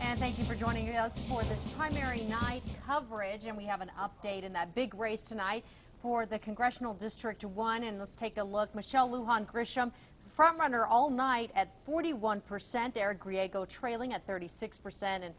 And thank you for joining us for this primary night coverage. And we have an update in that big race tonight for the Congressional District 1. And let's take a look. Michelle Lujan Grisham, frontrunner all night at 41%. Eric Griego trailing at 36%. And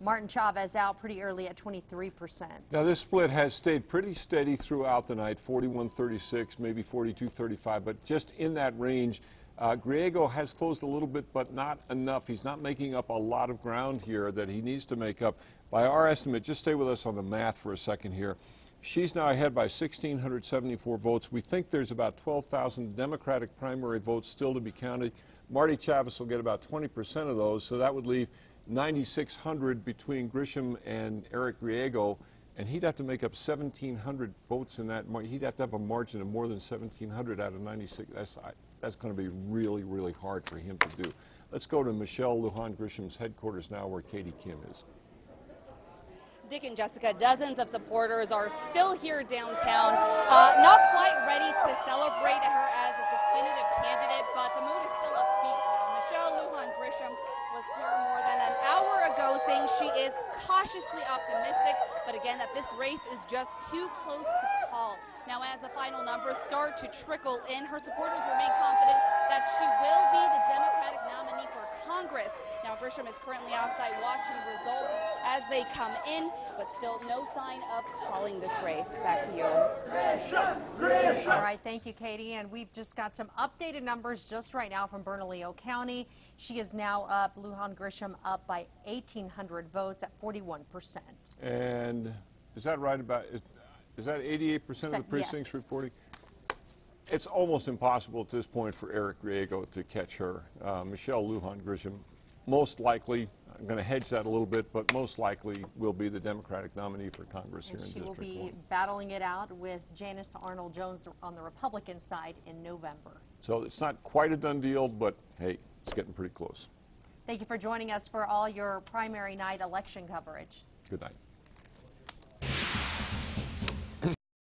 Martin Chavez out pretty early at 23%. Now this split has stayed pretty steady throughout the night, 41-36, maybe 42-35, but just in that range. Griego has closed a little bit, but not enough. He's not making up a lot of ground here that he needs to make up. By our estimate, just stay with us on the math for a second here. She's now ahead by 1,674 votes. We think there's about 12,000 Democratic primary votes still to be counted. Marty Chavez will get about 20% of those, so that would leave 9,600 between Grisham and Eric Griego, and he'd have to make up 1,700 votes in that. He'd have to have a margin of more than 1,700 out of 96. That's going to be really, really hard for him to do. Let's go to Michelle Lujan Grisham's headquarters now, where Katie Kim is. Dick and Jessica, dozens of supporters are still here downtown, not quite ready to celebrate her as a definitive candidate, but the mood is still upbeat. Michelle Lujan Grisham was here more than an hour ago saying she is cautiously optimistic, but again that this race is just too close to call. Now as the final numbers start to trickle in, her supporters remain confident that she will be the Democratic nominee for Congress. Now Grisham is currently outside watching results as they come in, but still no sign of calling this race. Back to you. All right, thank you, Katie. And we've just got some updated numbers just right now from Bernalillo County. She is now up, Lujan Grisham up by 1,800 votes at 41%. And is that right about, is that 88% of the precincts yes. reporting? It's almost impossible at this point for Eric Griego to catch her. Michelle Lujan Grisham, most likely, I'm going to hedge that a little bit, but most likely will be the Democratic nominee for Congress here in District 1. She will be battling it out with Janice Arnold-Jones on the Republican side in November. So it's not quite a done deal, but hey, it's getting pretty close. Thank you for joining us for all your primary night election coverage. Good night.